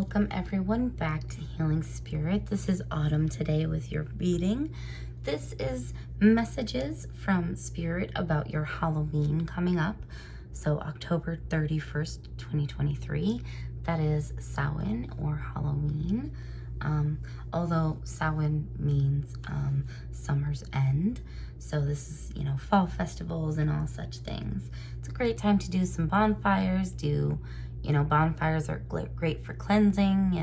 Welcome everyone back to Healing Spirit. This is Autumn today with your reading. This is messages from Spirit about your Halloween coming up. So October 31st, 2023. That is Samhain or Halloween. Although Samhain means summer's end. So this is, fall festivals and all such things. It's a great time to do some bonfires, bonfires are great for cleansing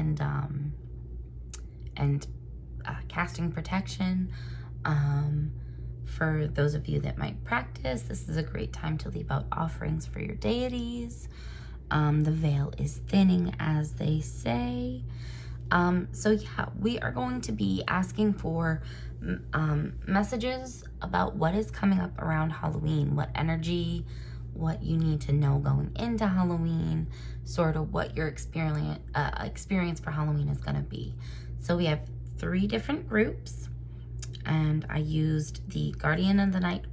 and casting protection. For those of you that might practice, this is a great time to leave out offerings for your deities. The veil is thinning, as they say. We are going to be asking for messages about what is coming up around Halloween, what energy, what you need to know going into Halloween, sort of what your experience for Halloween is going to be. So we have 3 different groups, and I used the Guardian of the Night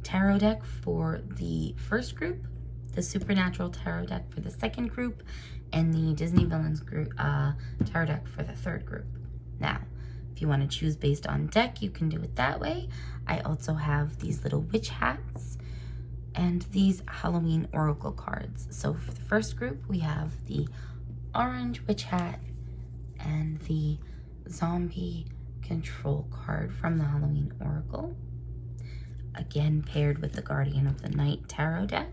tarot deck for the first group, the Supernatural tarot deck for the second group, and the Disney Villains group tarot deck for the third group. Now, if you want to choose based on deck, you can do it that way. I also have these little witch hats and these Halloween oracle cards. So for the first group, we have the orange witch hat and the zombie control card from the Halloween oracle, again paired with the Guardian of the Night tarot deck.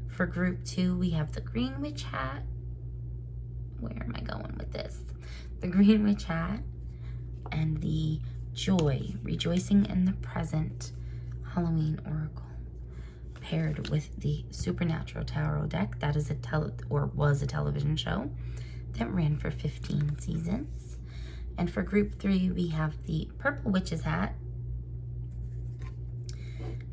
For group 2, we have the green witch hat. Where am I going with this? The green witch hat and the joy, rejoicing in the present Halloween oracle, paired with the Supernatural tarot deck. That is was a television show that ran for 15 seasons. And for group 3, we have the purple witch's hat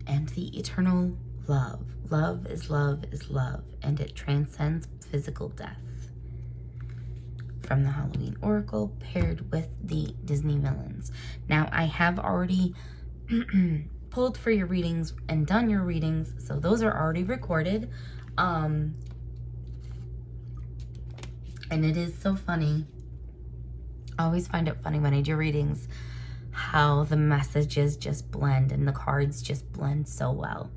and the eternal love. Love is love is love, and it transcends physical death, from the Halloween oracle, paired with the Disney Villains. Now, I have already pulled for your readings and done your readings, so those are already recorded. And it is so funny. I always find it funny when I do readings how the messages just blend and the cards just blend so well.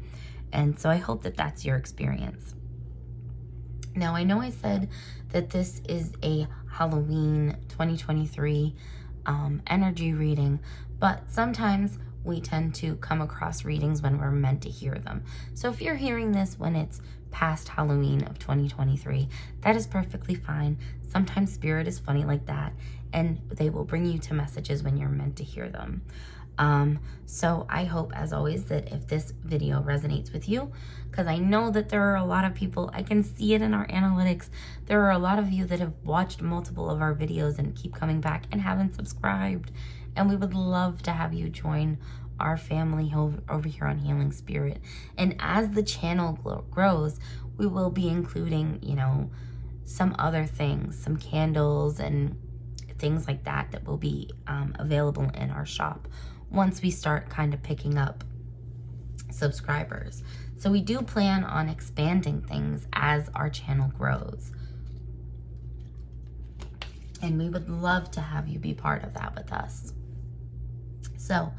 And so I hope that that's your experience. Now, I know I said that this is a Halloween 2023 energy reading, but sometimes we tend to come across readings when we're meant to hear them. So if you're hearing this when it's past Halloween of 2023, that is perfectly fine. Sometimes Spirit is funny like that, and they will bring you to messages when you're meant to hear them. So I hope, as always, that if this video resonates with you, because I know that there are a lot of people, I can see it in our analytics, there are a lot of you that have watched multiple of our videos and keep coming back and haven't subscribed, and we would love to have you join our family over here on Healing Spirit. And as the channel grows, we will be including, some other things, some candles and things like that will be available in our shop once we start kind of picking up subscribers. So we do plan on expanding things as our channel grows. And we would love to have you be part of that with us. So,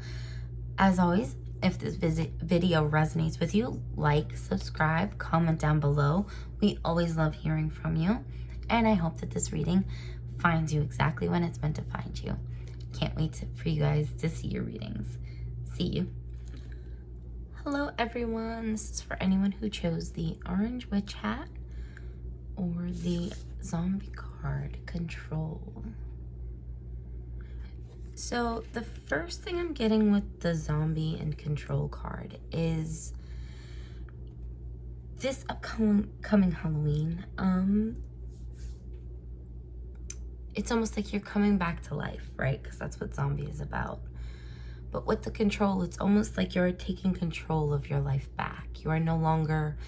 as always, if this video resonates with you, like, subscribe, comment down below. We always love hearing from you. And I hope that this reading finds you exactly when it's meant to find you. Can't wait for you guys to see your readings. See you. Hello everyone. This is for anyone who chose the orange witch hat or the zombie card control. So the first thing I'm getting with the zombie and control card is this upcoming Halloween. It's almost like you're coming back to life, right? Because that's what zombie is about. But with the control, it's almost like you're taking control of your life back. You are no longer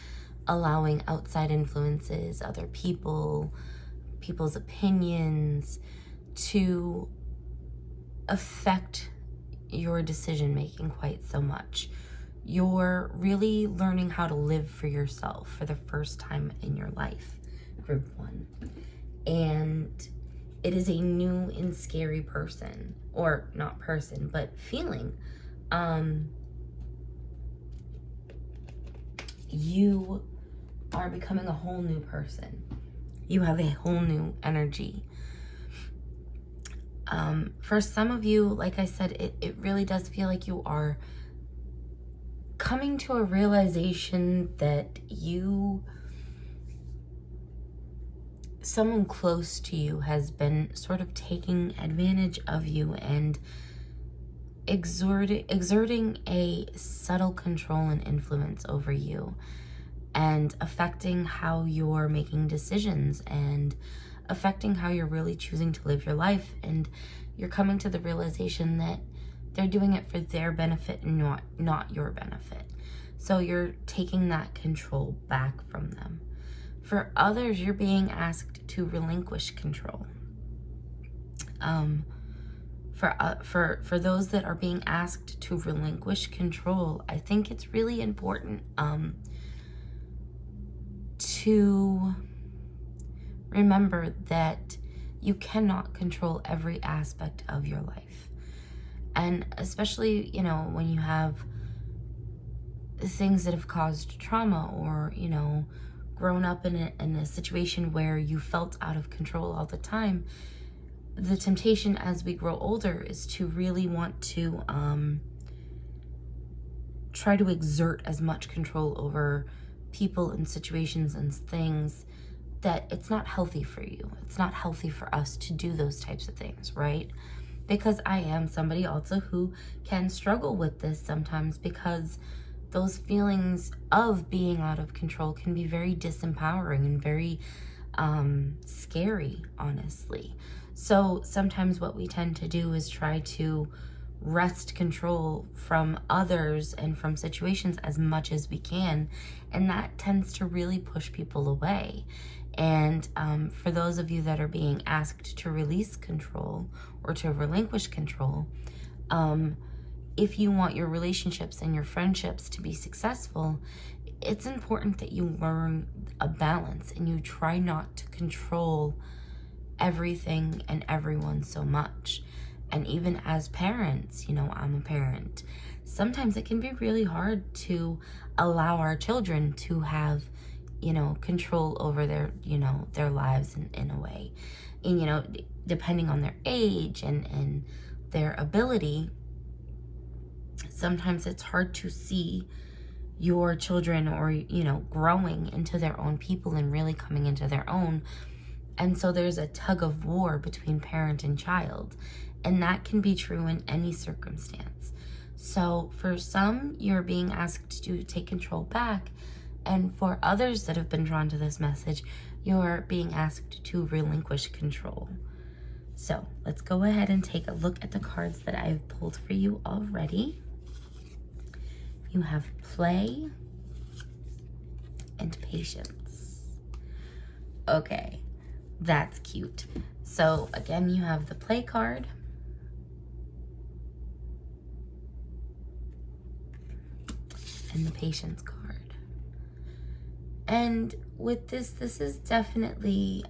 allowing outside influences, other people, people's opinions to affect your decision making quite so much. You're really learning how to live for yourself for the first time in your life. group 1. And it is a new and scary person, or not person, but feeling. You are becoming a whole new person. You have a whole new energy. For some of you, like I said, it really does feel like you are coming to a realization that someone close to you has been sort of taking advantage of you and exerting a subtle control and influence over you, and affecting how you're making decisions and affecting how you're really choosing to live your life. And you're coming to the realization that they're doing it for their benefit and not your benefit. So you're taking that control back from them. For others, you're being asked to relinquish control. For those that are being asked to relinquish control, I think it's really important to remember that you cannot control every aspect of your life. And especially, you know, when you have things that have caused trauma, or, you know, grown up in a situation where you felt out of control all the time, the temptation as we grow older is to really want to try to exert as much control over people and situations and things that it's not healthy for you. It's not healthy for us to do those types of things, right? Because I am somebody also who can struggle with this sometimes, because those feelings of being out of control can be very disempowering and very scary, honestly. So sometimes what we tend to do is try to wrest control from others and from situations as much as we can, and that tends to really push people away. And for those of you that are being asked to release control or to relinquish control, if you want your relationships and your friendships to be successful, it's important that you learn a balance and you try not to control everything and everyone so much. And even as parents, you know, I'm a parent, sometimes it can be really hard to allow our children to have, you know, control over their, you know, their lives in a way. And, you know, depending on their age and their ability, sometimes it's hard to see your children, or, you know, growing into their own people and really coming into their own. And so there's a tug of war between parent and child. And that can be true in any circumstance. So for some, you're being asked to take control back. And for others that have been drawn to this message, you're being asked to relinquish control. So let's go ahead and take a look at the cards that I've pulled for you already. You have play and patience. Okay, that's cute. So again, you have the play card. And the patience card. And with this is definitely,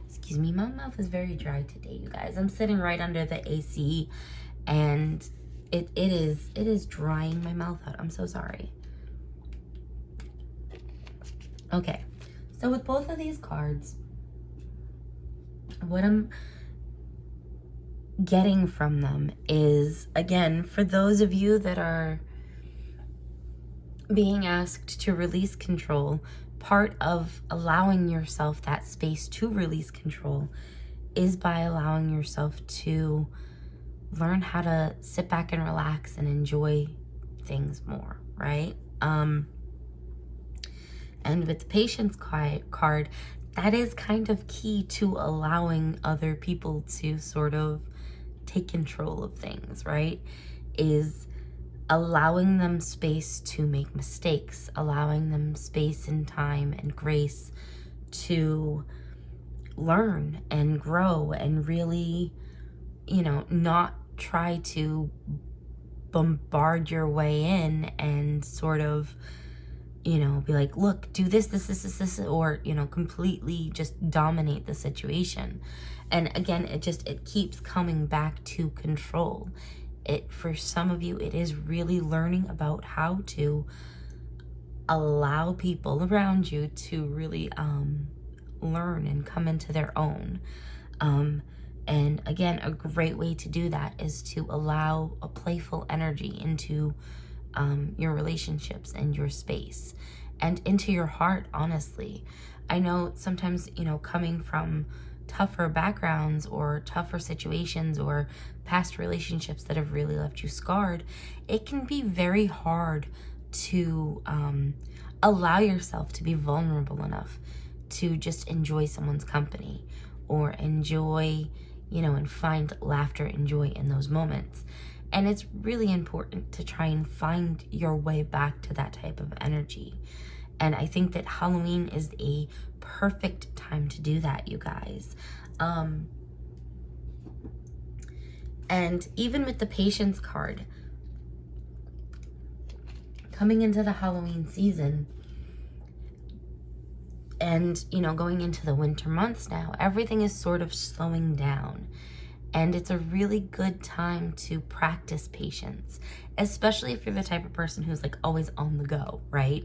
excuse me, my mouth is very dry today, you guys. I'm sitting right under the AC, and it is drying my mouth out. I'm so sorry. Okay, so with both of these cards, what I'm getting from them is, again, for those of you that are being asked to release control, part of allowing yourself that space to release control is by allowing yourself to learn how to sit back and relax and enjoy things more, right? And with the patience card, that is kind of key to allowing other people to sort of take control of things, right? Is allowing them space to make mistakes, allowing them space and time and grace to learn and grow and really, you know, not try to bombard your way in and sort of you know, be like, look, do this, this, or, you know, completely just dominate the situation. And again, it keeps coming back to control. For some of you, it is really learning about how to allow people around you to really learn and come into their own. And again, a great way to do that is to allow a playful energy into your relationships and your space and into your heart, honestly. I know sometimes, you know, coming from tougher backgrounds or tougher situations or past relationships that have really left you scarred, it can be very hard to allow yourself to be vulnerable enough to just enjoy someone's company or enjoy, you know, and find laughter and joy in those moments. And it's really important to try and find your way back to that type of energy. And I think that Halloween is a perfect time to do that, you guys. And even with the patience card, coming into the Halloween season and, you know, going into the winter months now, everything is sort of slowing down. And it's a really good time to practice patience, especially if you're the type of person who's like always on the go, right?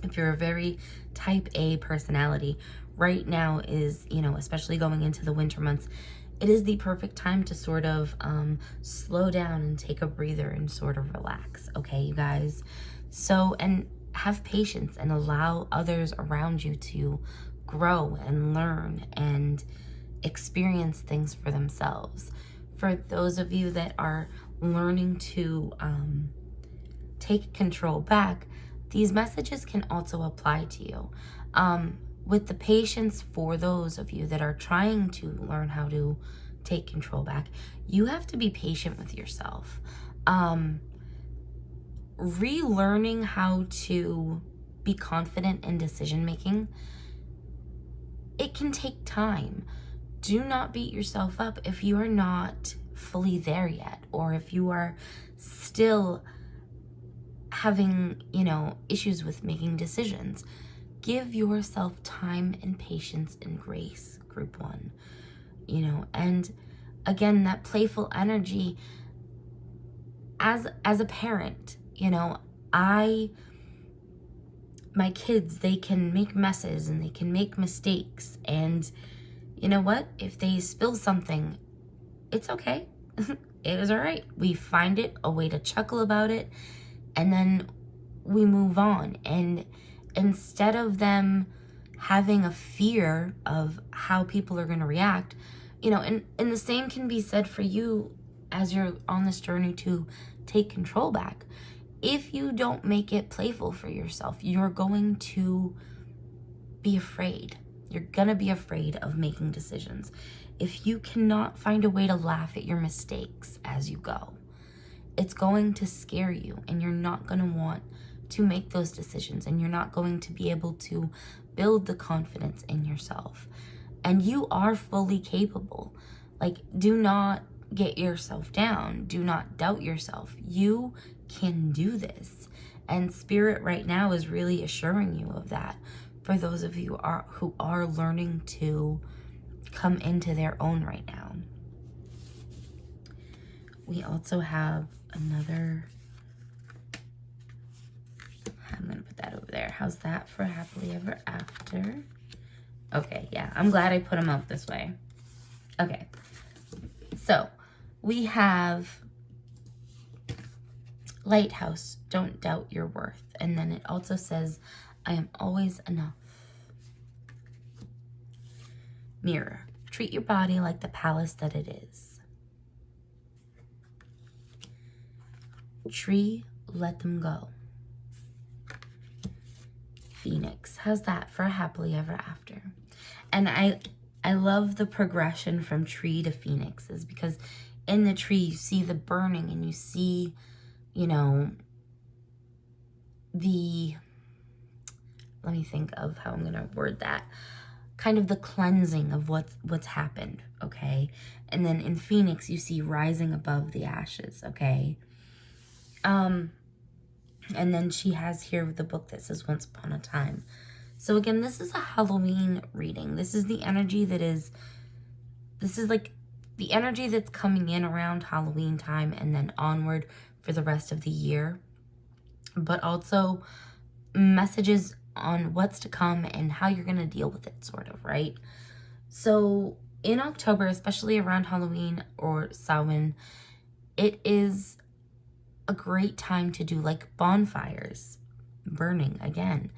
If you're a very type A personality, right now is, you know, especially going into the winter months, it is the perfect time to sort of slow down and take a breather and sort of relax, okay, you guys? So, and have patience and allow others around you to grow and learn and experience things for themselves. For those of you that are learning to take control back, these messages can also apply to you. With the patience for those of you that are trying to learn how to take control back, you have to be patient with yourself. Relearning how to be confident in decision making, it can take time. Do not beat yourself up if you are not fully there yet, or if you are still having, you know, issues with making decisions. Give yourself time and patience and grace, group one, you know. And again, that playful energy, as a parent, you know, my kids, they can make messes and they can make mistakes, and you know what? If they spill something, it's okay. It is all right. We find a way to chuckle about it, and then we move on. And instead of them having a fear of how people are going to react, you know, and the same can be said for you as you're on this journey to take control back. If you don't make it playful for yourself, you're going to be afraid. You're going to be afraid of making decisions. If you cannot find a way to laugh at your mistakes as you go, it's going to scare you, and you're not going to want to make those decisions, and you're not going to be able to build the confidence in yourself. And you are fully capable. Like, do not get yourself down. Do not doubt yourself. You can do this. And Spirit right now is really assuring you of that. For those of you who are learning to come into their own right now. We also have another, I'm going to put that over there. How's that for happily ever after? Okay, yeah, I'm glad I put them out this way. Okay, so we have Lighthouse, don't doubt your worth. And then it also says, I am always enough. Mirror, treat your body like the palace that it is. Tree, let them go. Phoenix, how's that for a happily ever after? And I love the progression from tree to phoenix, is because in the tree you see the burning, and you see, you know, let me think of how I'm gonna word that, kind of the cleansing of what's happened, okay? And then in Phoenix you see rising above the ashes, okay? And then she has here the book that says Once Upon a Time. So again, this is a Halloween reading. This is the energy this is like the energy that's coming in around Halloween time and then onward for the rest of the year. But also messages on what's to come and how you're going to deal with it, sort of, right? So in October, especially around Halloween or Samhain, it is a great time to do like bonfires, burning again,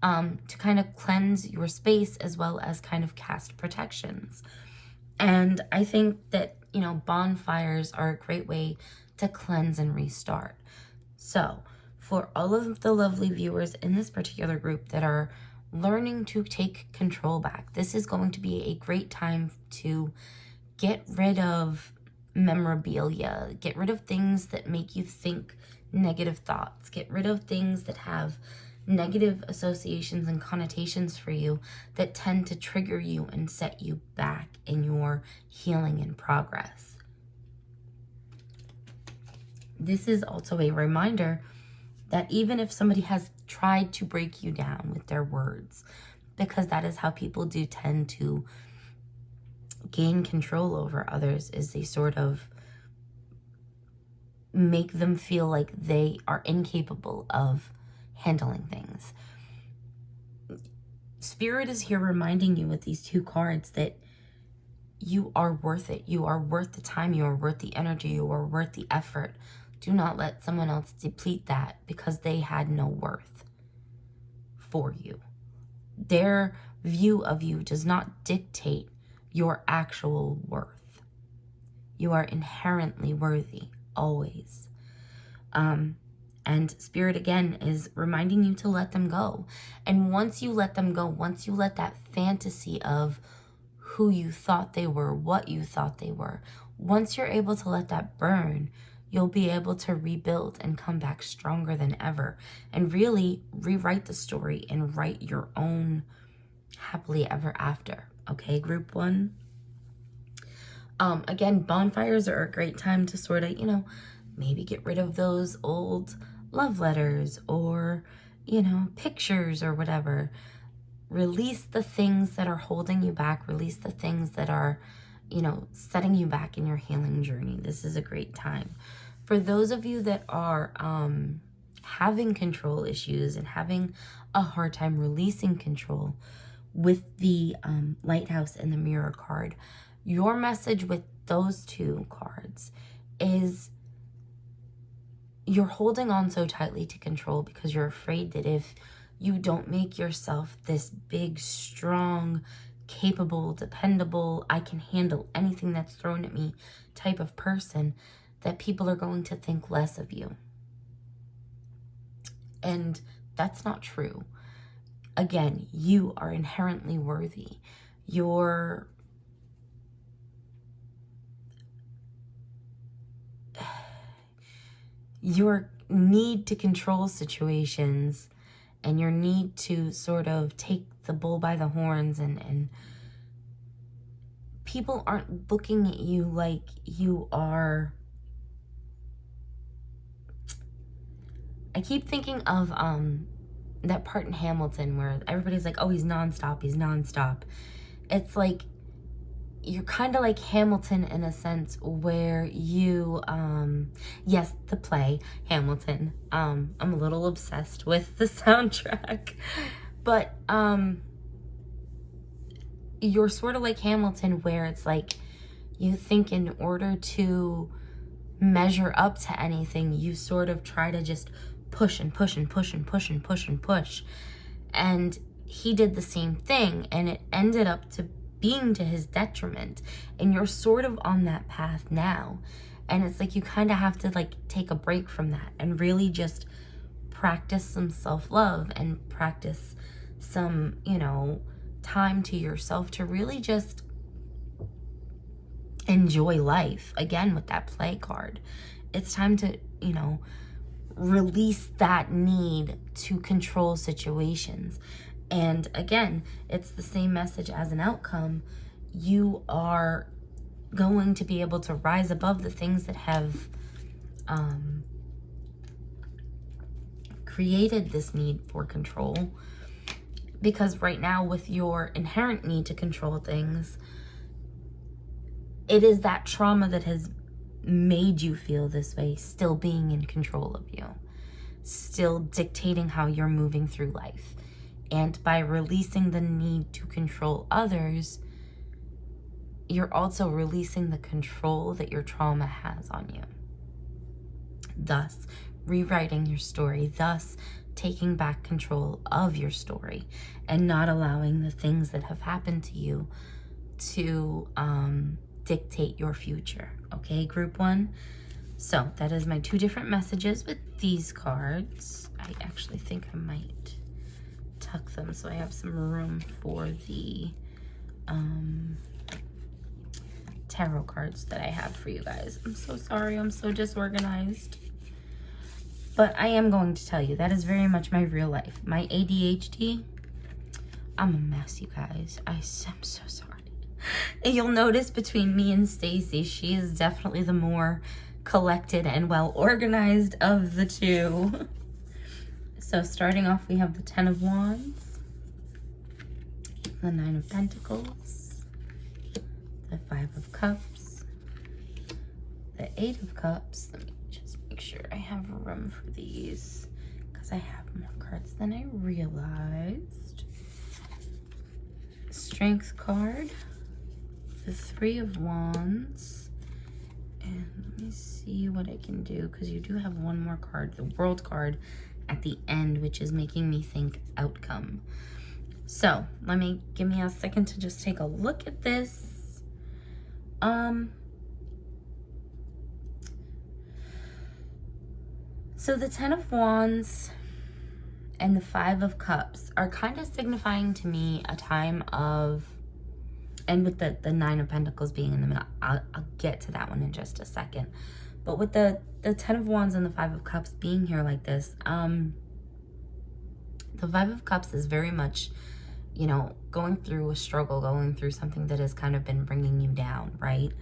to kind of cleanse your space as well as kind of cast protections. And I think that, you know, bonfires are a great way to cleanse and restart. So for all of the lovely viewers in this particular group that are learning to take control back, this is going to be a great time to get rid of memorabilia, get rid of things that make you think negative thoughts, get rid of things that have negative associations and connotations for you that tend to trigger you and set you back in your healing and progress. This is also a reminder that even if somebody has tried to break you down with their words, because that is how people do tend to gain control over others, is they sort of make them feel like they are incapable of handling things. Spirit is here reminding you with these two cards that you are worth it. You are worth the time. You are worth the energy. You are worth the effort. Do not let someone else deplete that because they had no worth for you. Their view of you does not dictate your actual worth. You are inherently worthy, always. And Spirit, again, is reminding you to let them go. And once you let them go, once you let that fantasy of who you thought they were, what you thought they were, once you're able to let that burn, you'll be able to rebuild and come back stronger than ever and really rewrite the story and write your own happily ever after. Okay, group one? Again, bonfires are a great time to sort of, you know, maybe get rid of those old love letters or, you know, pictures or whatever. Release the things that are holding you back. Release the things that are, you know, setting you back in your healing journey. This is a great time. For those of you that are having control issues and having a hard time releasing control with the Lighthouse and the Mirror card, your message with those two cards is you're holding on so tightly to control because you're afraid that if you don't make yourself this big, strong, capable, dependable, I can handle anything that's thrown at me type of person, that people are going to think less of you. And that's not true. Again, you are inherently worthy. Your need to control situations and your need to sort of take the bull by the horns and people aren't looking at you like you are. I keep thinking of that part in Hamilton where everybody's like, oh, he's nonstop, he's nonstop. It's like you're kind of like Hamilton in a sense where you, yes, the play Hamilton. I'm a little obsessed with the soundtrack, but you're sort of like Hamilton where it's like you think in order to measure up to anything, you sort of try to just push and push and push and push and push and push. And he did the same thing, and it ended up to being to his detriment. And you're sort of on that path now. And it's like you kind of have to like take a break from that and really just practice some self-love and practice some, you know, time to yourself to really just enjoy life. Again, with that play card, it's time to, you know, release that need to control situations. And again, it's the same message as an outcome. You are going to be able to rise above the things that have created this need for control. Because right now, with your inherent need to control things, it is that trauma that has made you feel this way, still being in control of you, still dictating how you're moving through life. And by releasing the need to control others, you're also releasing the control that your trauma has on you. Thus, rewriting your story, thus taking back control of your story and not allowing the things that have happened to you to dictate your future. Okay, group 1? So that is my 2 different messages with these cards. I actually think I might tuck them so I have some room for the tarot cards that I have for you guys. I'm so sorry, I'm so disorganized. But I am going to tell you, that is very much my real life. My ADHD, I'm a mess, you guys. I'm so sorry. And you'll notice between me and Stacy, she is definitely the more collected and well organized of the 2. So starting off, we have the 10 of Wands, the 9 of Pentacles, the 5 of Cups, the 8 of Cups. Let me just make sure I have room for these because I have more cards than I realized. Strength card, the 3 of Wands, and let me see what I can do because you do have one more card, the World card at the end, which is making me think outcome. So give me a second to just take a look at this. So the 10 of Wands and the 5 of Cups are kind of signifying to me a time of, and with the 9 of Pentacles being in the middle, I'll get to that one in just a second. But with the 10 of Wands and the 5 of Cups being here like this, the 5 of Cups is very much, you know, going through a struggle, going through something that has kind of been bringing you down, right?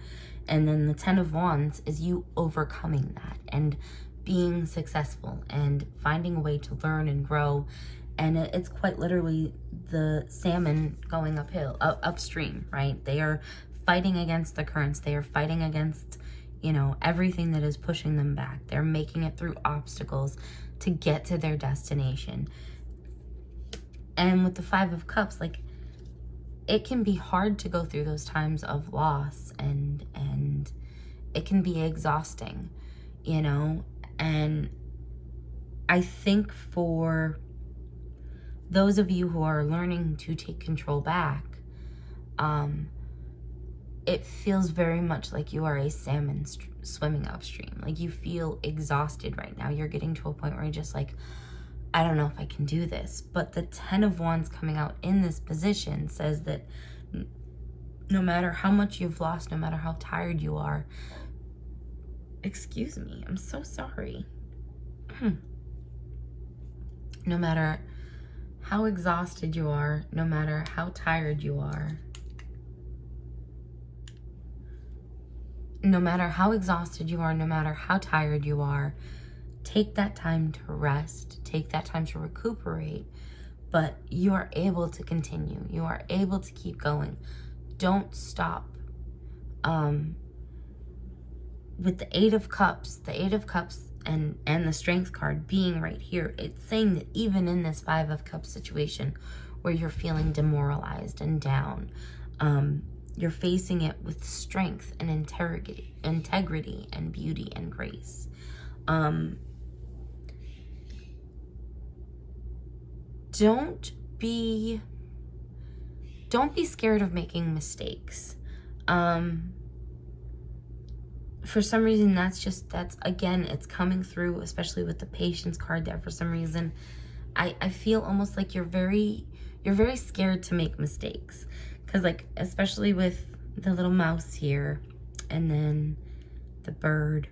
And then the 10 of Wands is you overcoming that and being successful and finding a way to learn and grow. And it's quite literally the salmon going upstream, right? They are fighting against the currents. They are fighting against, you know, everything that is pushing them back. They're making it through obstacles to get to their destination. And with the 5 of Cups, like, it can be hard to go through those times of loss, and it can be exhausting, you know? And I think for those of you who are learning to take control back, it feels very much like you are a salmon swimming upstream. Like, you feel exhausted right now. You're getting to a point where you're just like, I don't know if I can do this. But the 10 of Wands coming out in this position says that no matter how much you've lost, no matter how tired you are, excuse me, I'm so sorry. No matter how exhausted you are, no matter how tired you are, no matter how exhausted you are, no matter how tired you are, take that time to rest, take that time to recuperate, but you are able to continue. You are able to keep going. Don't stop. With the 8 of Cups, and the Strength card being right here, it's saying that even in this 5 of Cups situation where you're feeling demoralized and down, you're facing it with strength and integrity and beauty and grace. Don't be scared of making mistakes. For some reason, that's again, it's coming through, especially with the Patience card, that for some reason, I feel almost like you're very scared to make mistakes. Because, like, especially with the little mouse here, and then the bird,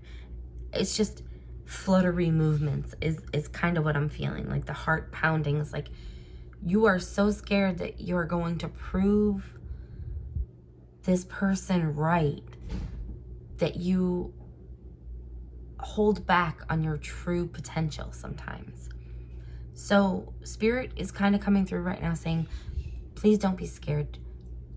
it's just fluttery movements is kind of what I'm feeling. Like, the heart pounding is like, you are so scared that you're going to prove this person right, that you hold back on your true potential sometimes. So Spirit is kind of coming through right now saying, please don't be scared.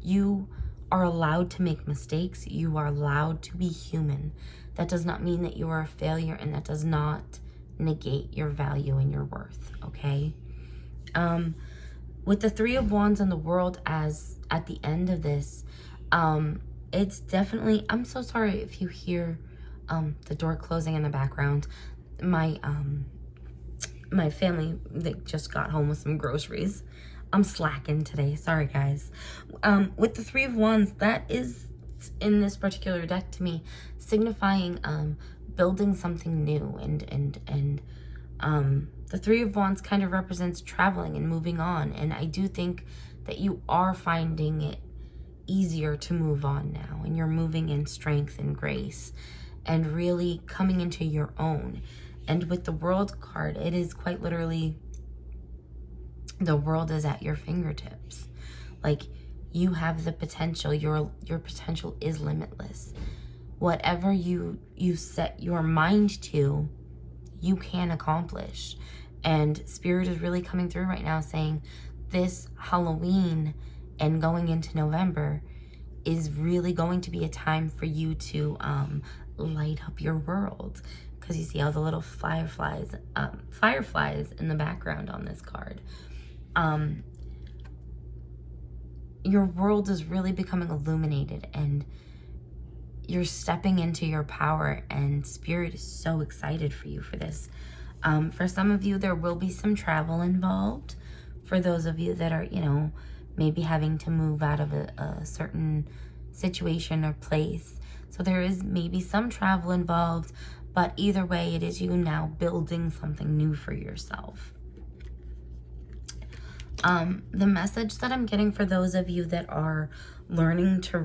You are allowed to make mistakes. You are allowed to be human. That does not mean that you are a failure, and that does not negate your value and your worth, okay? With the Three of Wands and the World as at the end of this, it's definitely, I'm so sorry if you hear the door closing in the background. My family, they just got home with some groceries. I'm slacking today. Sorry, guys. With the Three of Wands, that is, in this particular deck to me, signifying building something new. And the Three of Wands kind of represents traveling and moving on. And I do think that you are finding it easier to move on now. And you're moving in strength and grace and really coming into your own. And with the World card, it is quite literally, the world is at your fingertips. Like, you have the potential. Your potential is limitless. Whatever you set your mind to, you can accomplish. And Spirit is really coming through right now saying this Halloween and going into November is really going to be a time for you to light up your world. Because you see all the little fireflies in the background on this card. Your world is really becoming illuminated, and you're stepping into your power, and Spirit is so excited for you for this. For some of you, there will be some travel involved. For those of you that are, you know, maybe having to move out of a certain situation or place. So there is maybe some travel involved, but either way, it is you now building something new for yourself. The message that I'm getting for those of you that are learning to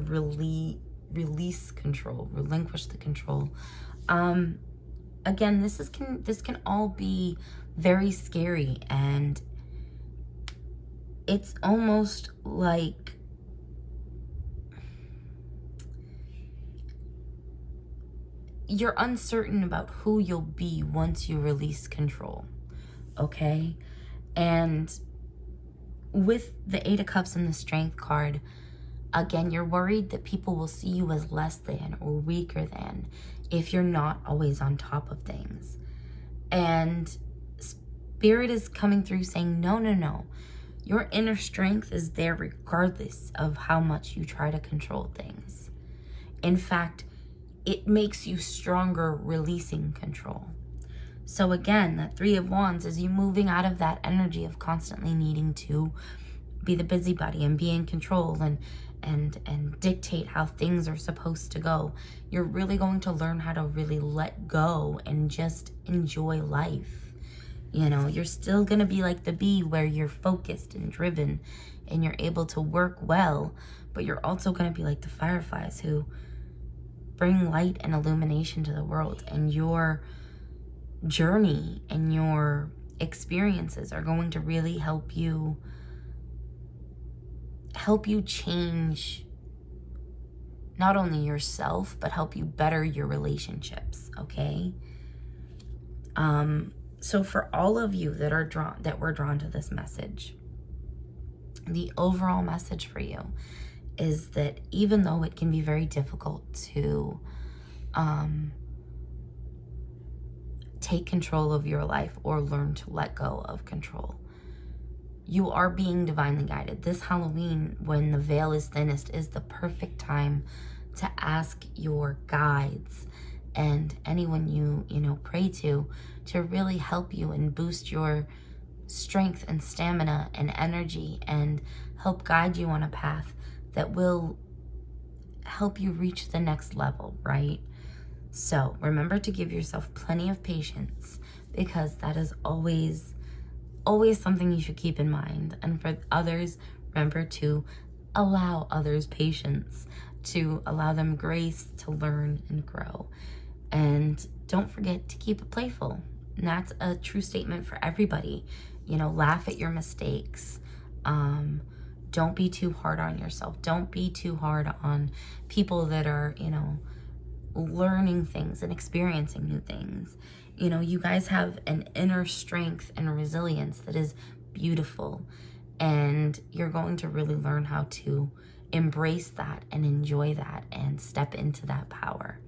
release control, relinquish the control. Again, this can all be very scary, and it's almost like you're uncertain about who you'll be once you release control, okay? And with the Eight of Cups and the Strength card, again, you're worried that people will see you as less than or weaker than if you're not always on top of things. And Spirit is coming through saying, no, no, no. Your inner strength is there regardless of how much you try to control things. In fact, it makes you stronger releasing control. So again, that Three of Wands is you moving out of that energy of constantly needing to be the busybody and be in control and dictate how things are supposed to go. You're really going to learn how to really let go and just enjoy life. You know, you're still going to be like the bee where you're focused and driven and you're able to work well, but you're also going to be like the fireflies who bring light and illumination to the world, and your journey and your experiences are going to really help you change not only yourself, but help you better your relationships, okay? So for all of you that were drawn to this message, the overall message for you is that even though it can be very difficult to take control of your life or learn to let go of control, you are being divinely guided. This Halloween, when the veil is thinnest, is the perfect time to ask your guides and anyone you pray to really help you and boost your strength and stamina and energy and help guide you on a path that will help you reach the next level, right? So remember to give yourself plenty of patience, because that is always something you should keep in mind. And for others, remember to allow others patience, to allow them grace to learn and grow. And don't forget to keep it playful. And that's a true statement for everybody. Laugh at your mistakes. Don't be too hard on yourself. Don't be too hard on people that are, learning things and experiencing new things. You know, you guys have an inner strength and resilience that is beautiful, and you're going to really learn how to embrace that and enjoy that and step into that power.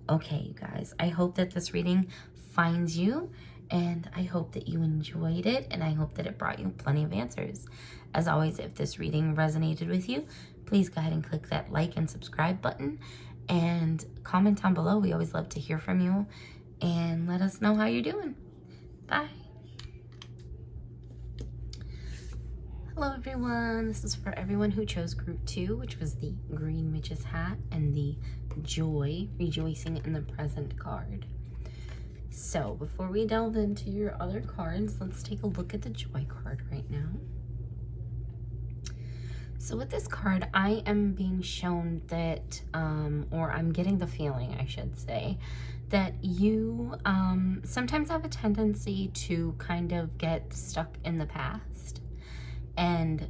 Okay, you guys, I hope that this reading finds you, and I hope that you enjoyed it, and I hope that it brought you plenty of answers. As always, if this reading resonated with you, please go ahead and click that like and subscribe button and comment down below. We always love to hear from you, and let us know how you're doing. Bye. Hello everyone, this is for everyone who chose group 2, which was the Green Witch's Hat and the Joy, Rejoicing in the Present card. So before we delve into your other cards, let's take a look at the Joy card right now. So with this card, I am being shown that, or I'm getting the feeling, I should say, that you sometimes have a tendency to kind of get stuck in the past. And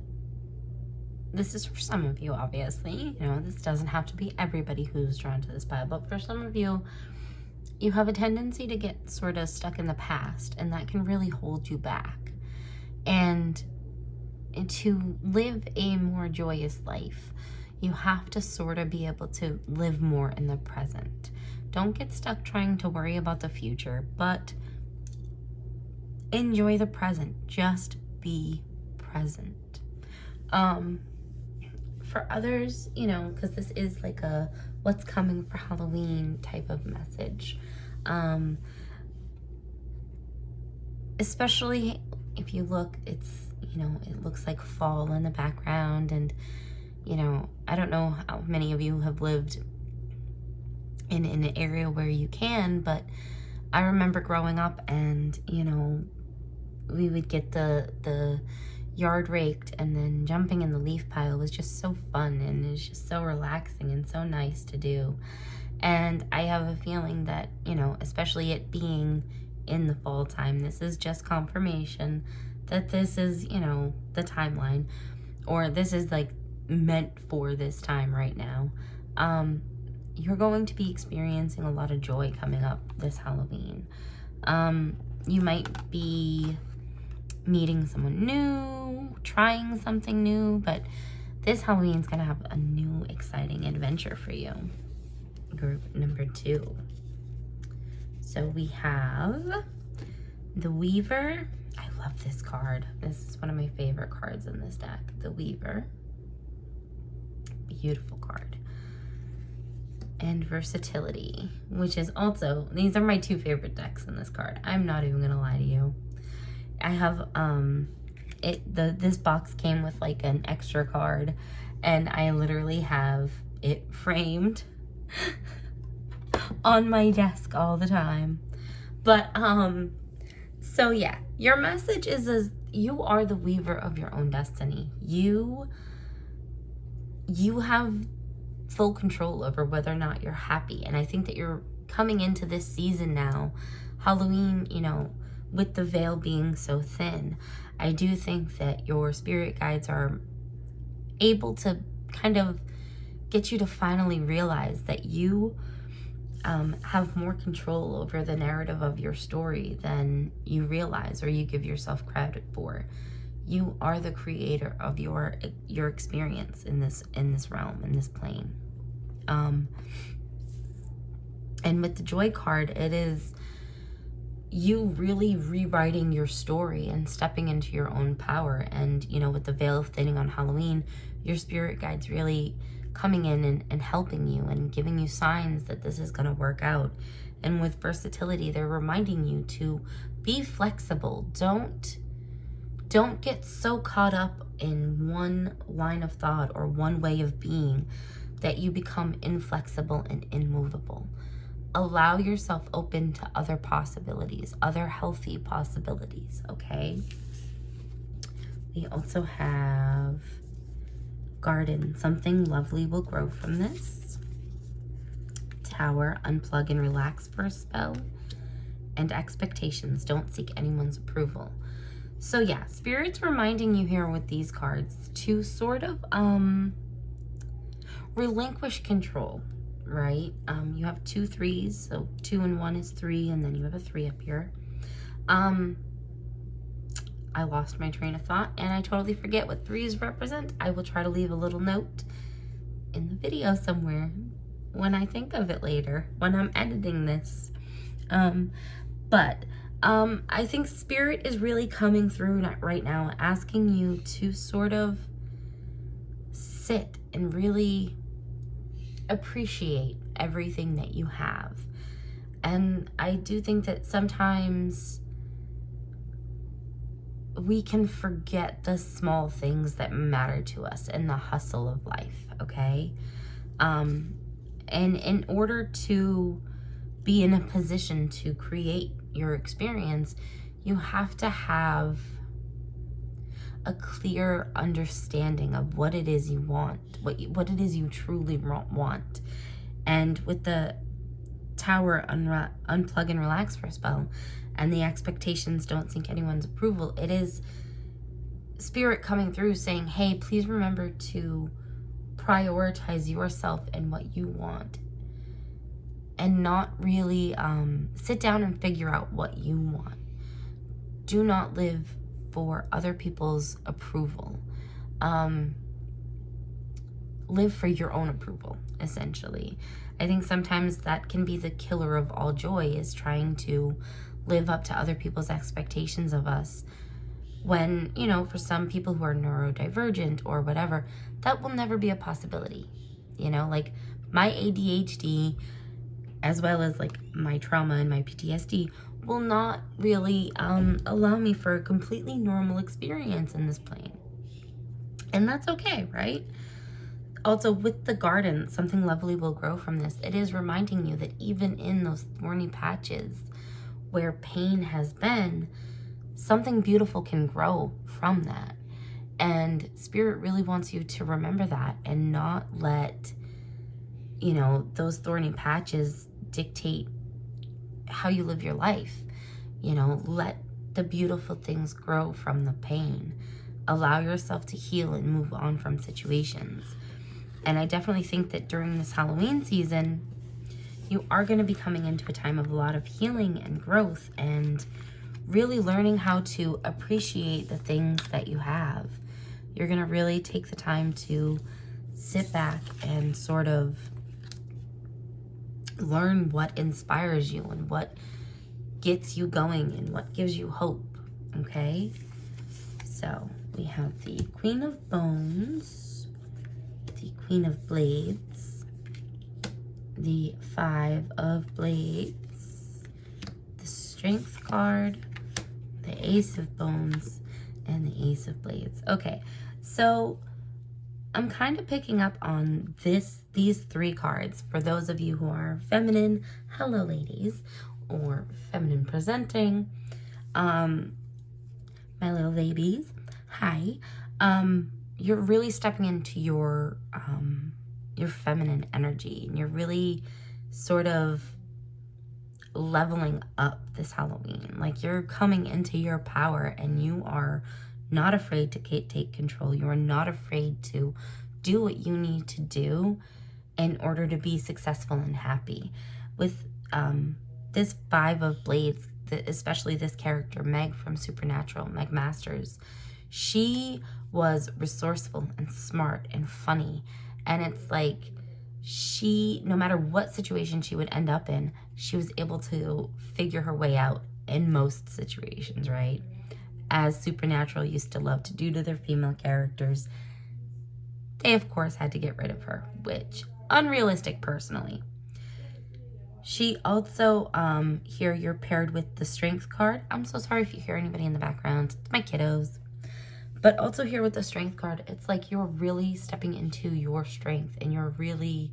this is for some of you, obviously. You know, this doesn't have to be everybody who's drawn to this pile, but for some of you, you have a tendency to get sort of stuck in the past, and that can really hold you back. And to live a more joyous life, you have to sort of be able to live more in the present. Don't get stuck trying to worry about the future, but enjoy the present. Just be present. For others, you know, because this is like a what's coming for Halloween type of message, especially if you look, it's, you know, it looks like fall in the background, and you know, I don't know how many of you have lived in an area where you can, but I remember growing up, and you know, we would get the yard raked, and then jumping in the leaf pile was just so fun, and it's just so relaxing and so nice to do. And I have a feeling that, you know, especially it being in the fall time, this is just confirmation that this is, you know, the timeline, or this is like meant for this time right now. You're going to be experiencing a lot of joy coming up this Halloween. You might be meeting someone new, trying something new, but this Halloween's gonna have a new exciting adventure for you. Group number 2. So we have the Weaver. I love this card. This is one of my favorite cards in this deck. The Weaver. Beautiful card. And Versatility, which is also, these are my 2 favorite decks in this card. I'm not even gonna lie to you. I have, this box came with like an extra card, and I literally have it framed on my desk all the time. But, so yeah, your message is you are the weaver of your own destiny. You have full control over whether or not you're happy. And I think that you're coming into this season now, Halloween, you know, with the veil being so thin, I do think that your spirit guides are able to kind of get you to finally realize that you have more control over the narrative of your story than you realize or you give yourself credit for. You are the creator of your experience in this realm, in this plane. And with the Joy card, it is you really rewriting your story and stepping into your own power. And, you know, with the veil thinning on Halloween, your spirit guides really coming in and helping you and giving you signs that this is going to work out. And with Versatility, they're reminding you to be flexible. Don't get so caught up in one line of thought or one way of being that you become inflexible and immovable. Allow yourself open to other possibilities, other healthy possibilities, okay? We also have Garden. Something lovely will grow from this. Tower. Unplug and relax for a spell. And Expectations. Don't seek anyone's approval. So yeah, Spirit's reminding you here with these cards to sort of relinquish control. right? You have 2 3s, so 2 and 1 is 3, and then you have a 3 up here. I lost my train of thought, and I totally forget what 3s represent. I will try to leave a little note in the video somewhere when I think of it later, when I'm editing this. But I think Spirit is really coming through right now, asking you to sort of sit and really appreciate everything that you have. And I do think that sometimes we can forget the small things that matter to us in the hustle of life, okay? And in order to be in a position to create your experience, you have to have a clear understanding of what it is you want, what it is you truly want. And with the Tower unplug and relax for a spell, and the expectations don't seek anyone's approval, it is Spirit coming through saying, hey, please remember to prioritize yourself and what you want, and not really sit down and figure out what you want. Do not live for other people's approval. Live for your own approval, essentially. I think sometimes that can be the killer of all joy, is trying to live up to other people's expectations of us. When, you know, for some people who are neurodivergent or whatever, that will never be a possibility. You know, like my ADHD, as well as like my trauma and my PTSD, will not really allow me for a completely normal experience in this plane. And that's okay, right? Also, with the garden, something lovely will grow from this. It is reminding you that even in those thorny patches where pain has been, something beautiful can grow from that. And Spirit really wants you to remember that and not let, you know, those thorny patches dictate how you live your life. You know, let the beautiful things grow from the pain. Allow yourself to heal and move on from situations. And I definitely think that during this Halloween season, you are going to be coming into a time of a lot of healing and growth, and really learning how to appreciate the things that you have. You're going to really take the time to sit back and sort of learn what inspires you and what gets you going and what gives you hope, okay? So we have the Queen of Bones, the Queen of Blades, the Five of Blades, the Strength card, the Ace of Bones, and the Ace of Blades. Okay, so I'm kind of picking up on these 3 cards. For those of you who are feminine, hello ladies, or feminine presenting, my little ladies, hi. You're really stepping into your feminine energy, and you're really sort of leveling up this Halloween. Like, you're coming into your power, and you are not afraid to take control. You are not afraid to do what you need to do in order to be successful and happy. With this Five of Blades, especially this character, Meg from Supernatural, Meg Masters, she was resourceful and smart and funny. And it's like, she, no matter what situation she would end up in, she was able to figure her way out in most situations, right? As Supernatural used to love to do to their female characters, they of course had to get rid of her, which, unrealistic personally. She also, here you're paired with the Strength card. I'm so sorry if you hear anybody in the background. It's my kiddos. But also here with the Strength card, it's like you're really stepping into your strength, and you're really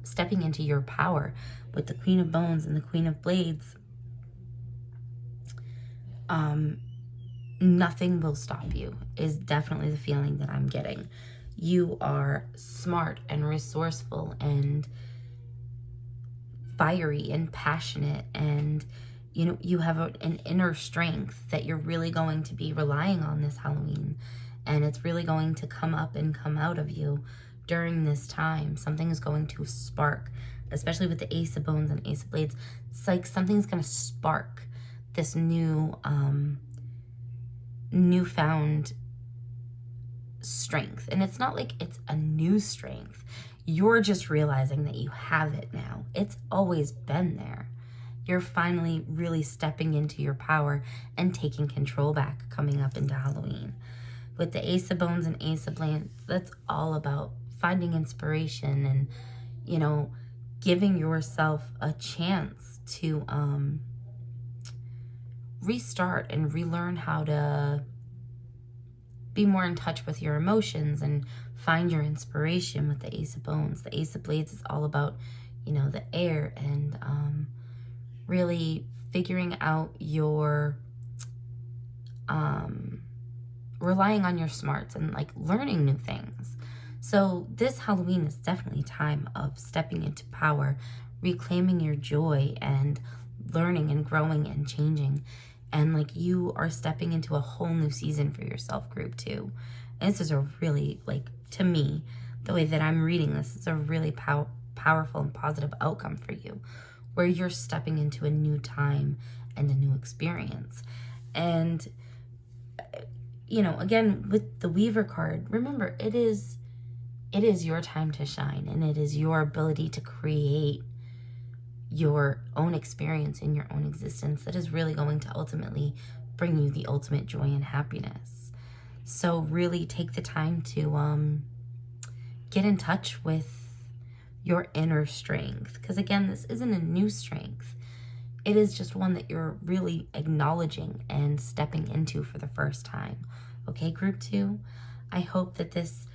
stepping into your power. With the Queen of Bones and the Queen of Blades, nothing will stop you, is definitely the feeling that I'm getting. You are smart and resourceful and fiery and passionate, and you know, you have an inner strength that you're really going to be relying on this Halloween, and it's really going to come up and come out of you during this time. Something is going to spark, especially with the Ace of Bones and Ace of Blades. It's like something's going to spark this newfound strength. And it's not like it's a new strength. You're just realizing that you have it now. It's always been there. You're finally really stepping into your power and taking control back coming up into Halloween. With the Ace of Bones and Ace of Blades, that's all about finding inspiration and, you know, giving yourself a chance to restart and relearn how to be more in touch with your emotions and find your inspiration with the Ace of Bones. The Ace of Blades is all about, you know, the air and really figuring out your relying on your smarts and like learning new things. So this Halloween is definitely a time of stepping into power, reclaiming your joy and learning and growing and changing. And like you are stepping into a whole new season for yourself, group 2. And this is a really, like, to me, the way that I'm reading this, is a really powerful and positive outcome for you, where you're stepping into a new time and a new experience. And, you know, again, with the Weaver card, remember, it is your time to shine, and it is your ability to create your own experience in your own existence that is really going to ultimately bring you the ultimate joy and happiness. So really take the time to get in touch with your inner strength, because again, this isn't a new strength. It is just one that you're really acknowledging and stepping into for the first time. Okay, group 2, I hope that this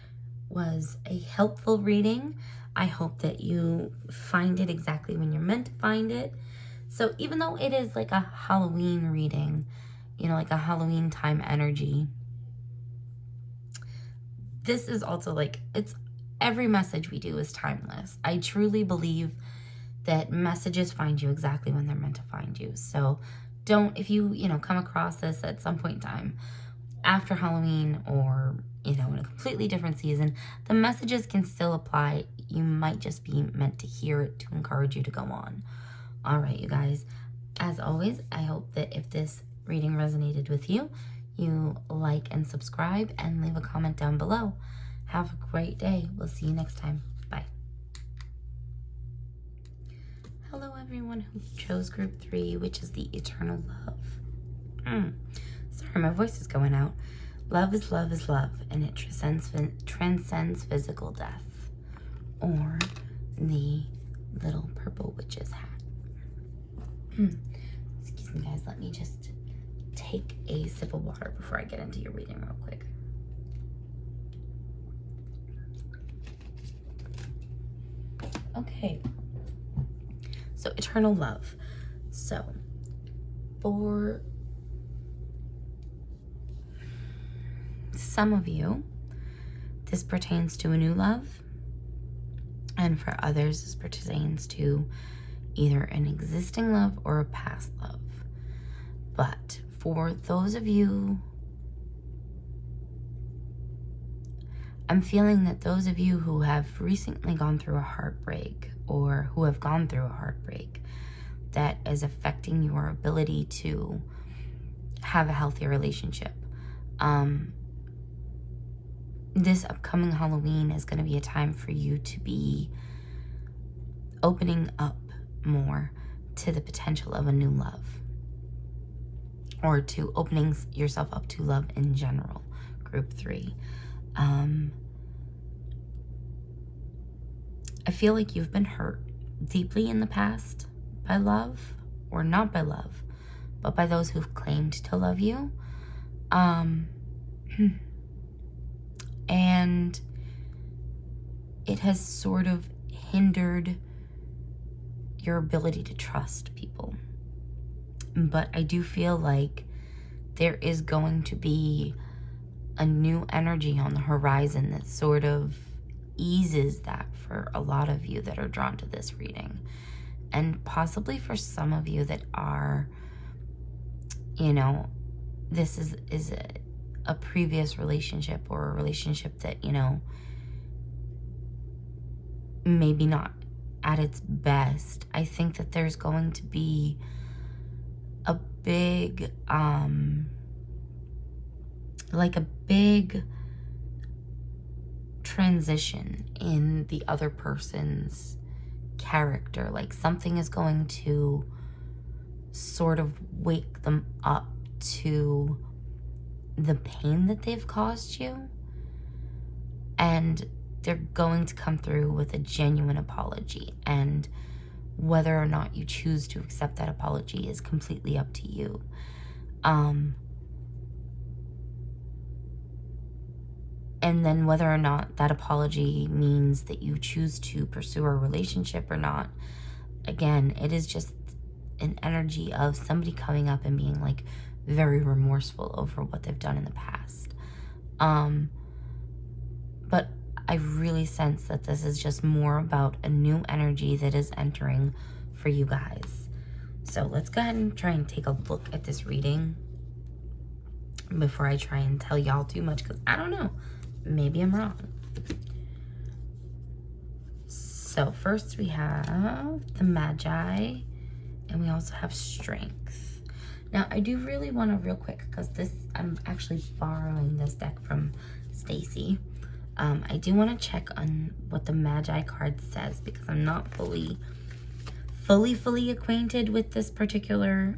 was a helpful reading. I hope that you find it exactly when you're meant to find it. So even though it is like a Halloween reading, you know, like a Halloween time energy, this is also like, it's every message we do is timeless. I truly believe that messages find you exactly when they're meant to find you. So don't, if you know, come across this at some point in time after Halloween or, you know, in a completely different season, the messages can still apply. You might just be meant to hear it to encourage you to go on. All right, you guys, as always, I hope that if this reading resonated with you, you like and subscribe and leave a comment down below. Have a great day. We'll see you next time. Bye. Hello, everyone who chose group 3, which is the Eternal Love. Sorry, my voice is going out. Love is love is love, and it transcends physical death. Or the little purple witch's hat. Excuse me, guys. Let me just take a sip of water before I get into your reading real quick. Okay. So, eternal love. So, for some of you, this pertains to a new love. And for others, this pertains to either an existing love or a past love. But for those of you, I'm feeling that those of you who have recently gone through a heartbreak or who have gone through a heartbreak that is affecting your ability to have a healthy relationship, this upcoming Halloween is going to be a time for you to be opening up more to the potential of a new love, or to opening yourself up to love in general, group 3. I feel like you've been hurt deeply in the past by love, or not by love, but by those who've claimed to love you. And it has sort of hindered your ability to trust people. But I do feel like there is going to be a new energy on the horizon that sort of eases that for a lot of you that are drawn to this reading. And possibly for some of you that are, you know, this is a previous relationship, or a relationship that, you know, maybe not at its best. I think that there's going to be a big, like a big transition in the other person's character. Like something is going to sort of wake them up to the pain that they've caused you, and they're going to come through with a genuine apology, and whether or not you choose to accept that apology is completely up to you. And then whether or not that apology means that you choose to pursue a relationship or not, again, it is just an energy of somebody coming up and being like very remorseful over what they've done in the past. But I really sense that this is just more about a new energy that is entering for you guys. So let's go ahead and try and take a look at this reading before I try and tell y'all too much, because I don't know. Maybe I'm wrong. So first we have the Magi, and we also have Strength. Now I do really want to real quick, because I'm actually borrowing this deck from Stacy. I do want to check on what the Magi card says, because I'm not fully acquainted with this particular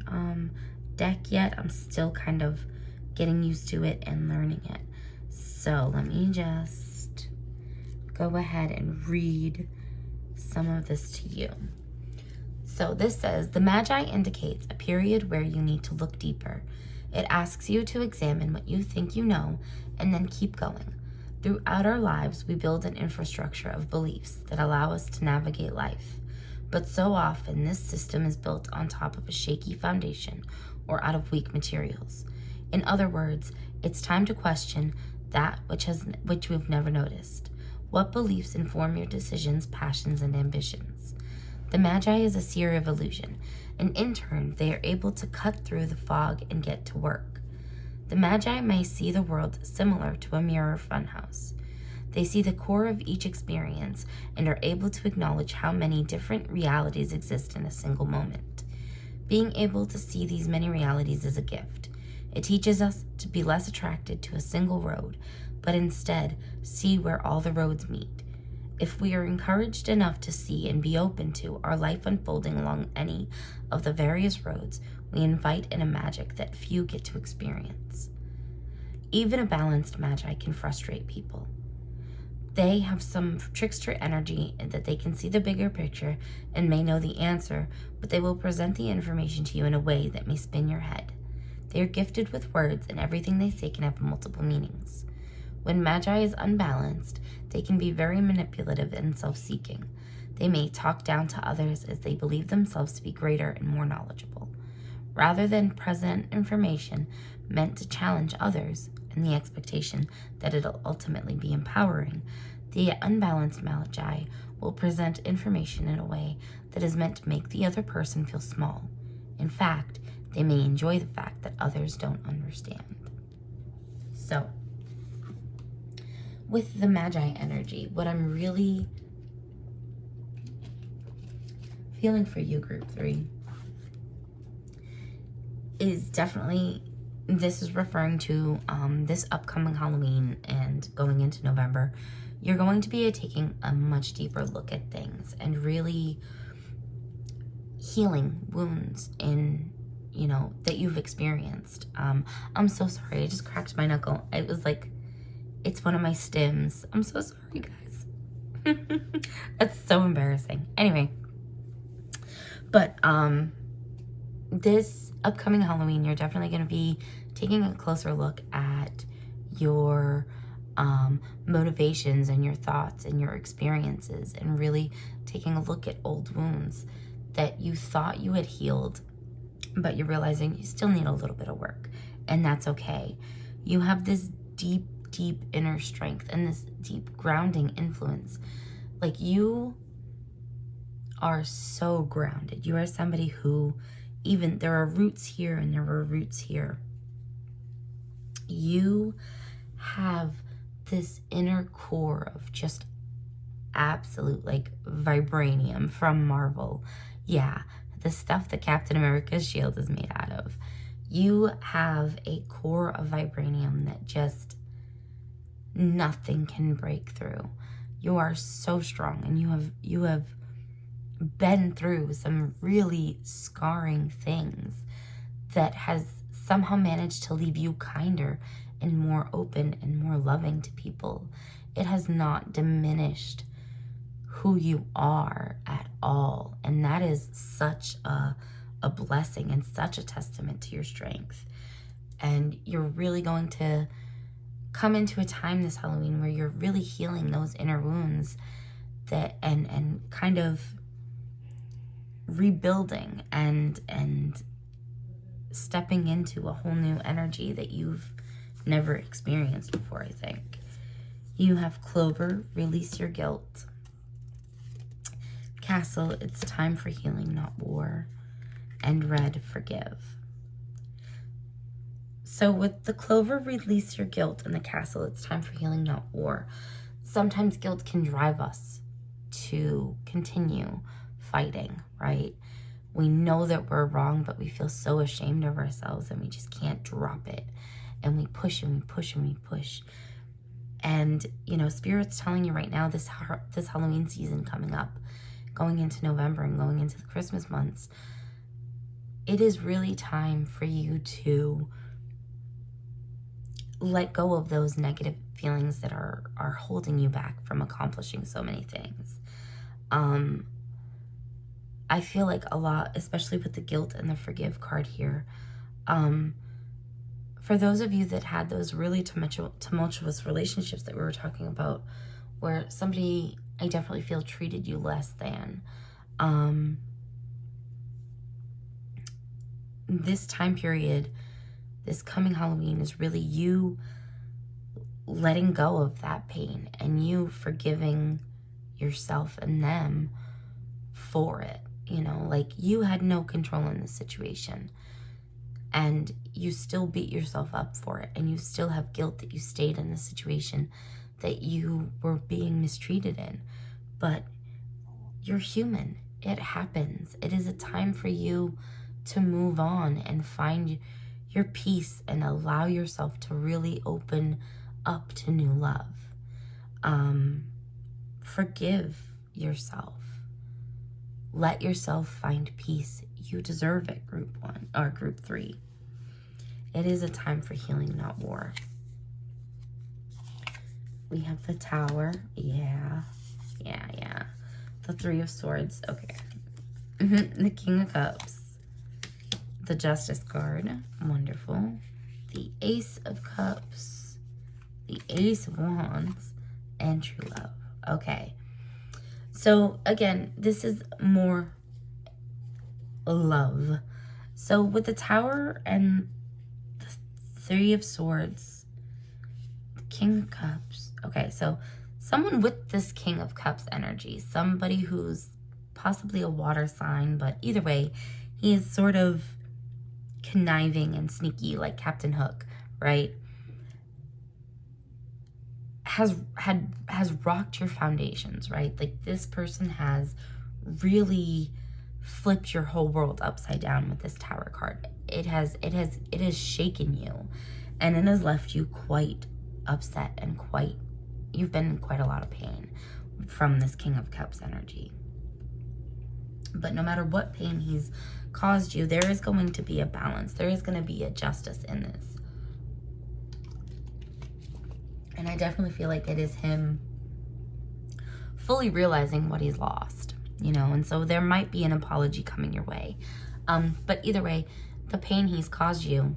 deck yet. I'm still kind of getting used to it and learning it. So let me just go ahead and read some of this to you. So this says, the Magi indicates a period where you need to look deeper. It asks you to examine what you think you know and then keep going. Throughout our lives, we build an infrastructure of beliefs that allow us to navigate life. But so often, this system is built on top of a shaky foundation or out of weak materials. In other words, it's time to question that which we've never noticed. What beliefs inform your decisions, passions, and ambitions? The Magi is a seer of illusion, and in turn, they are able to cut through the fog and get to work. The Magi may see the world similar to a mirror funhouse. They see the core of each experience and are able to acknowledge how many different realities exist in a single moment. Being able to see these many realities is a gift. It teaches us to be less attracted to a single road, but instead see where all the roads meet. If we are encouraged enough to see and be open to our life unfolding along any of the various roads, we invite in a magic that few get to experience. Even a balanced Magi can frustrate people. They have some trickster energy in that they can see the bigger picture and may know the answer, but they will present the information to you in a way that may spin your head. They are gifted with words, and everything they say can have multiple meanings. When Magi is unbalanced, they can be very manipulative and self-seeking. They may talk down to others as they believe themselves to be greater and more knowledgeable. Rather than present information meant to challenge others and the expectation that it'll ultimately be empowering, the unbalanced Magi will present information in a way that is meant to make the other person feel small. In fact, they may enjoy the fact that others don't understand. So, with the Magi energy, what I'm really feeling for you, Group 3, is definitely, this is referring to this upcoming Halloween and going into November. You're going to be taking a much deeper look at things and really healing wounds that you've experienced. I'm so sorry. I just cracked my knuckle. It was like, it's one of my stims. I'm so sorry, guys. That's so embarrassing. Anyway, but this upcoming Halloween, you're definitely going to be taking a closer look at your motivations and your thoughts and your experiences, and really taking a look at old wounds that you thought you had healed, but you're realizing you still need a little bit of work, and that's okay. You have this deep inner strength and this deep grounding influence. Like, you are so grounded. You are somebody who, even there are roots here and there are roots here. You have this inner core of just absolute, like, vibranium from Marvel. Yeah, the stuff that Captain America's shield is made out of. You have a core of vibranium that just nothing can break through. You are so strong, and you have been through some really scarring things that has somehow managed to leave you kinder and more open and more loving to people. It has not diminished who you are at all. And that is such a blessing and such a testament to your strength. And you're really going to come into a time this Halloween where you're really healing those inner wounds that and kind of rebuilding and stepping into a whole new energy that you've never experienced before, I think. You have Clover, release your guilt. Castle, it's time for healing, not war. And Red, forgive. So with the Clover, release your guilt, and the Castle, it's time for healing, not war. Sometimes guilt can drive us to continue fighting, right? We know that we're wrong, but we feel so ashamed of ourselves, and we just can't drop it. And we push and we push and we push. And, you know, Spirit's telling you right now, this Halloween season coming up, going into November and going into the Christmas months, it is really time for you to let go of those negative feelings that are holding you back from accomplishing so many things. I feel like a lot, especially with the guilt and the forgive card here, for those of you that had those really tumultuous relationships that we were talking about, where somebody, I definitely feel, treated you less than, this time period, this coming Halloween, is really you letting go of that pain and you forgiving yourself and them for it. You know, like, you had no control in this situation, and you still beat yourself up for it, and you still have guilt that you stayed in the situation that you were being mistreated in. But you're human. It happens. It is a time for you to move on and find your peace and allow yourself to really open up to new love. Forgive yourself. Let yourself find peace. You deserve it, group 1 or group 3. It is a time for healing, not war. We have the Tower. Yeah. The 3 of Swords. Okay. The King of Cups. The Justice card. Wonderful. The Ace of Cups. The Ace of Wands. And True Love. Okay. So, again, this is more love. So, with the Tower and the 3 of Swords, the King of Cups. Okay, so someone with this King of Cups energy, somebody who's possibly a water sign, but either way, he is sort of conniving and sneaky like Captain Hook, right? Has rocked your foundations, right? Like, this person has really flipped your whole world upside down with this Tower card. It has shaken you, and it has left you quite upset and you've been in quite a lot of pain from this King of Cups energy. But no matter what pain he's caused you, there is going to be a balance. There is going to be a justice in this. And I definitely feel like it is him fully realizing what he's lost, you know, and so there might be an apology coming your way. But either way, the pain he's caused you,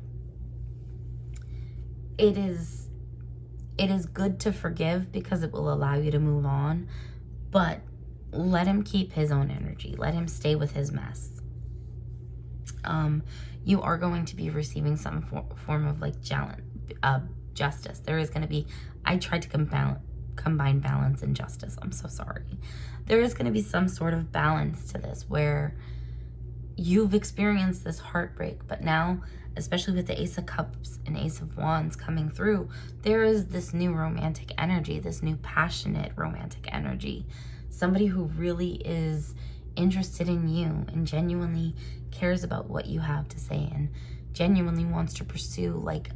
it is good to forgive because it will allow you to move on, but let him keep his own energy. Let him stay with his mess. You are going to be receiving some form of, like, justice. There is going to be, I tried to combine balance and justice. I'm so sorry. There is going to be some sort of balance to this where you've experienced this heartbreak, but now, especially with the Ace of Cups and Ace of Wands coming through, there is this new romantic energy, this new passionate romantic energy. Somebody who really is interested in you and genuinely cares about what you have to say and genuinely wants to pursue like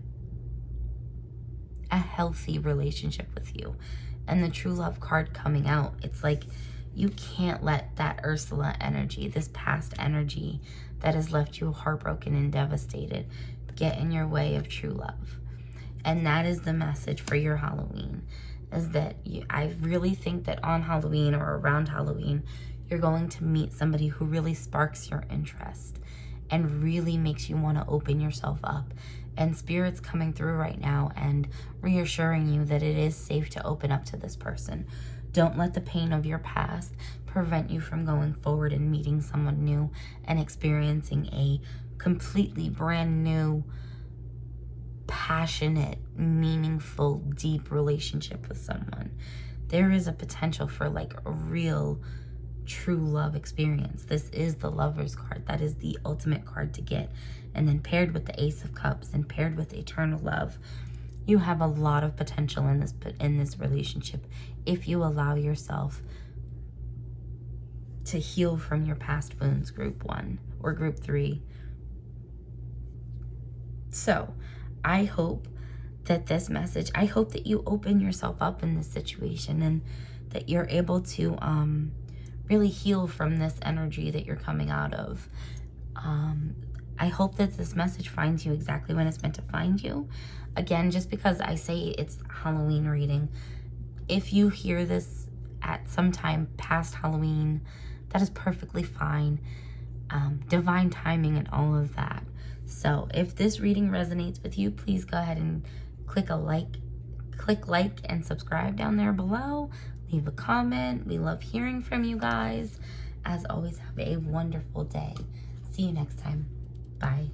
a healthy relationship with you. And the true love card coming out, it's like you can't let that Ursula energy, this past energy that has left you heartbroken and devastated, get in your way of true love. And that is the message for your Halloween, is that I really think that on Halloween or around Halloween, you're going to meet somebody who really sparks your interest and really makes you want to open yourself up. And Spirit's coming through right now and reassuring you that it is safe to open up to this person. Don't let the pain of your past prevent you from going forward and meeting someone new and experiencing a completely brand new, passionate, meaningful, deep relationship with someone. There is a potential for like a real, true love experience. This is the Lover's card. That is the ultimate card to get. And then paired with the Ace of Cups and paired with eternal love, you have a lot of potential in this relationship if you allow yourself to heal from your past wounds, group 1 or group 3. So I hope that this message, I hope that you open yourself up in this situation and that you're able to really heal from this energy that you're coming out of. I hope that this message finds you exactly when it's meant to find you. Again, just because I say it's Halloween reading, if you hear this at some time past Halloween, that is perfectly fine. Divine timing and all of that. So if this reading resonates with you, please go ahead and click like and subscribe down there below. Leave a comment. We love hearing from you guys. As always, have a wonderful day. See you next time. Bye.